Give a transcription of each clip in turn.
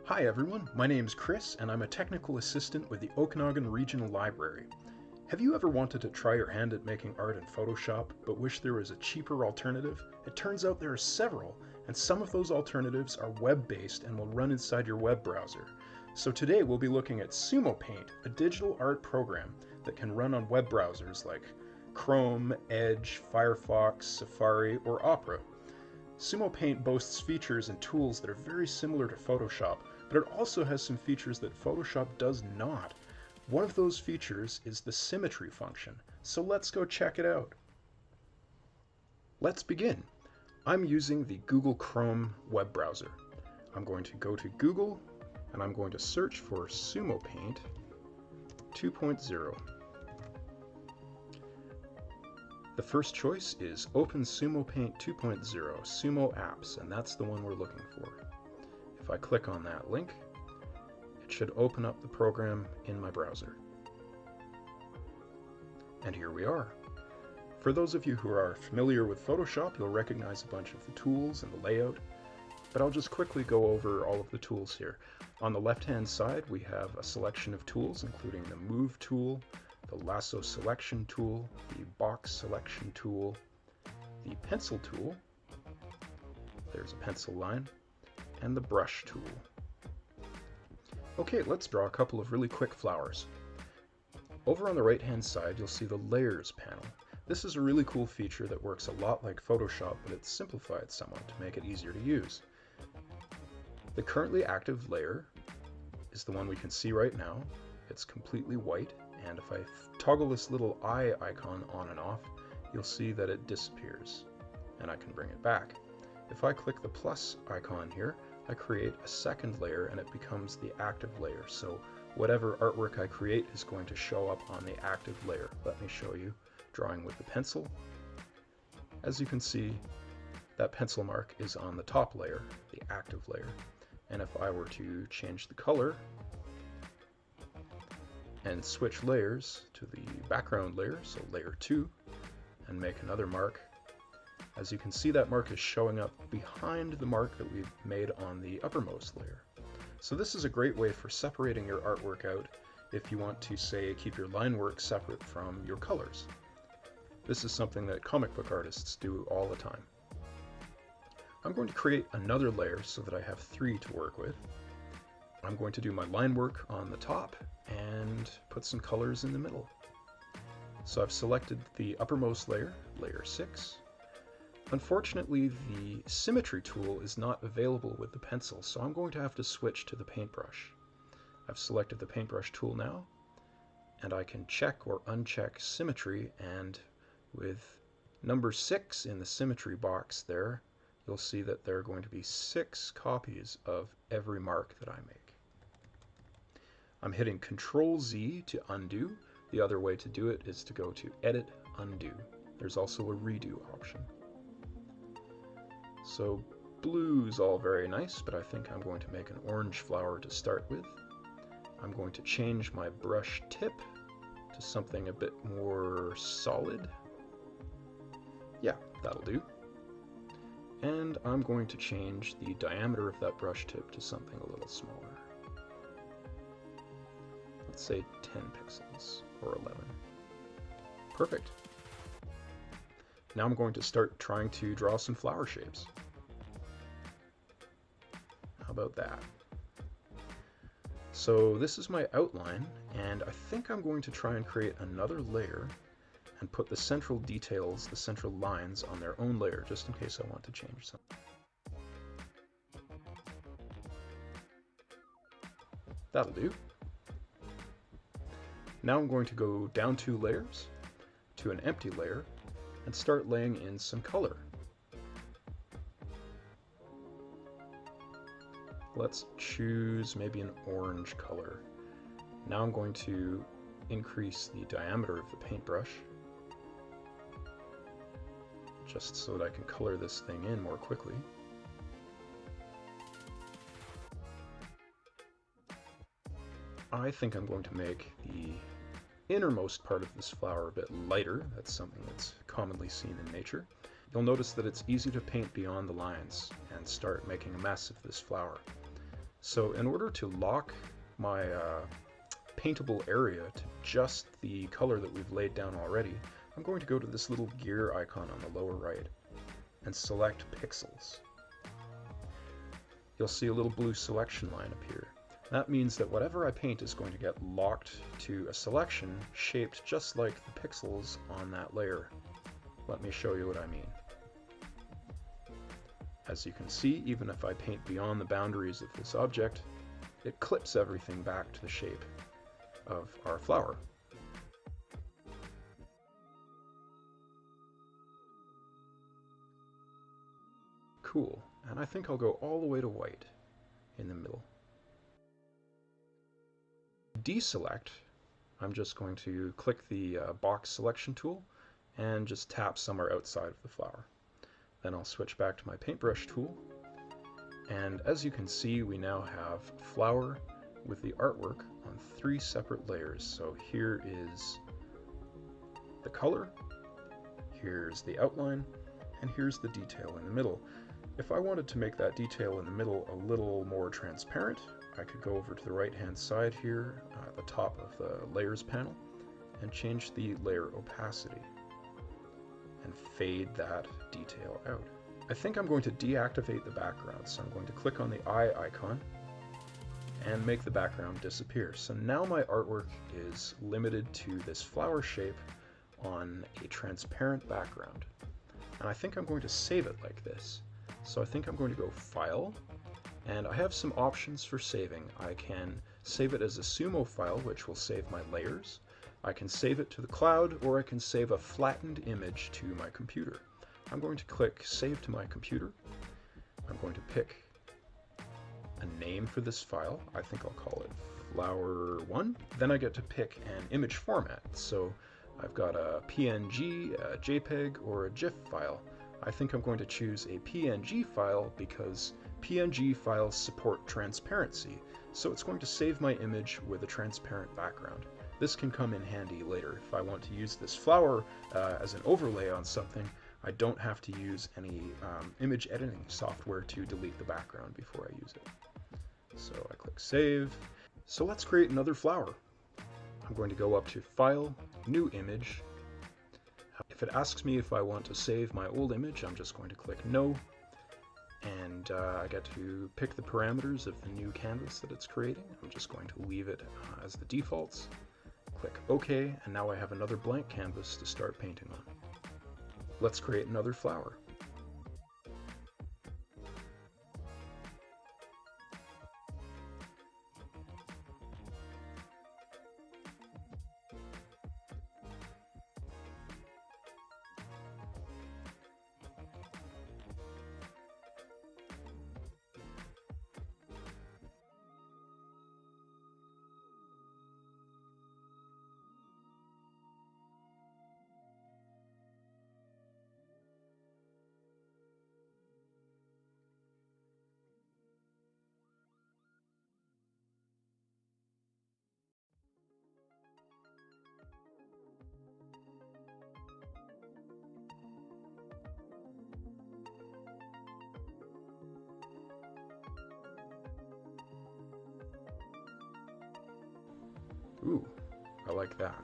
Hi everyone, my name's Chris and I'm a technical assistant with the Okanagan Regional Library. Have you ever wanted to try your hand at making art in Photoshop but wish there was a cheaper alternative? It turns out there are several, and some of those alternatives are web-based and will run inside your web browser. So today we'll be looking at Sumopaint, a digital art program that can run on web browsers like Chrome, Edge, Firefox, Safari, or Opera. Sumopaint boasts features and tools that are very similar to Photoshop, but it also has some features that Photoshop does not. One of those features is the Symmetry function, so let's go check it out. Let's begin. I'm using the Google Chrome web browser. I'm going to go to Google and I'm going to search for Sumopaint 2.0. The first choice is Open Sumopaint 2.0, Sumo Apps, and that's the one we're looking for. If I click on that link, it should open up the program in my browser. And here we are. For those of you who are familiar with Photoshop, you'll recognize a bunch of the tools and the layout, but I'll just quickly go over all of the tools here. On the left-hand side, we have a selection of tools, including the Move tool, the Lasso Selection tool, the Box Selection tool, the Pencil tool, there's a pencil line, and the Brush tool. Okay, let's draw a couple of really quick flowers. Over on the right-hand side, you'll see the Layers panel. This is a really cool feature that works a lot like Photoshop, but it's simplified somewhat to make it easier to use. The currently active layer is the one we can see right now. It's completely white, and if I toggle this little eye icon on and off, you'll see that it disappears, and I can bring it back. If I click the plus icon here, I create a second layer and it becomes the active layer. So whatever artwork I create is going to show up on the active layer. Let me show you drawing with the pencil. As you can see, that pencil mark is on the top layer, the active layer. And if I were to change the color and switch layers to the background layer, so layer 2, and make another mark, as you can see, that mark is showing up behind the mark that we've made on the uppermost layer. So this is a great way for separating your artwork out if you want to, say, keep your line work separate from your colors. This is something that comic book artists do all the time. I'm going to create another layer so that I have 3 to work with. I'm going to do my line work on the top and put some colors in the middle. So I've selected the uppermost layer, layer 6. Unfortunately, the Symmetry tool is not available with the pencil, so I'm going to have to switch to the paintbrush. I've selected the paintbrush tool now, and I can check or uncheck Symmetry, and with number 6 in the Symmetry box there, you'll see that there are going to be 6 copies of every mark that I make. I'm hitting Control-Z to undo. The other way to do it is to go to Edit, Undo. There's also a Redo option. So blue's all very nice, but I think I'm going to make an orange flower to start with. I'm going to change my brush tip to something a bit more solid. Yeah, that'll do. And I'm going to change the diameter of that brush tip to something a little smaller. Let's say 10 pixels or 11. Perfect. Now I'm going to start trying to draw some flower shapes. How about that? So this is my outline, and I think I'm going to try and create another layer and put the central details, the central lines, on their own layer, just in case I want to change something. That'll do. Now I'm going to go down 2 layers to an empty layer and start laying in some color. Let's choose maybe an orange color. Now I'm going to increase the diameter of the paintbrush, just so that I can color this thing in more quickly. I think I'm going to make the innermost part of this flower a bit lighter. That's something that's commonly seen in nature. You'll notice that it's easy to paint beyond the lines and start making a mess of this flower. So in order to lock my paintable area to just the color that we've laid down already, I'm going to go to this little gear icon on the lower right and select Pixels. You'll see a little blue selection line appear. That means that whatever I paint is going to get locked to a selection shaped just like the pixels on that layer. Let me show you what I mean. As you can see, even if I paint beyond the boundaries of this object, it clips everything back to the shape of our flower. Cool, and I think I'll go all the way to white in the middle. Deselect, I'm just going to click the box selection tool and just tap somewhere outside of the flower. Then I'll switch back to my paintbrush tool, and as you can see, we now have flower with the artwork on 3 separate layers. So here is the color, here's the outline, and here's the detail in the middle. If I wanted to make that detail in the middle a little more transparent, I could go over to the right hand side here at the top of the layers panel and change the layer opacity and fade that detail out. I think I'm going to deactivate the background, so I'm going to click on the eye icon and make the background disappear. So now my artwork is limited to this flower shape on a transparent background. And I think I'm going to save it like this. So I think I'm going to go File, and I have some options for saving. I can save it as a Sumo file, which will save my layers. I can save it to the cloud, or I can save a flattened image to my computer. I'm going to click Save to my computer. I'm going to pick a name for this file. I think I'll call it Flower1. Then I get to pick an image format. So I've got a PNG, a JPEG, or a GIF file. I think I'm going to choose a PNG file because PNG files support transparency, so it's going to save my image with a transparent background. This can come in handy later. If I want to use this flower as an overlay on something, I don't have to use any image editing software to delete the background before I use it. So I click Save. So let's create another flower. I'm going to go up to File, New Image. If it asks me if I want to save my old image, I'm just going to click No, and I get to pick the parameters of the new canvas that it's creating. I'm just going to leave it as the defaults. Click OK, and now I have another blank canvas to start painting on. Let's create another flower. Ooh, I like that.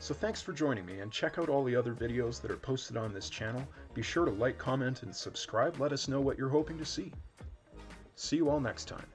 So thanks for joining me, and check out all the other videos that are posted on this channel. Be sure to like, comment, and subscribe. Let us know what you're hoping to see. See you all next time.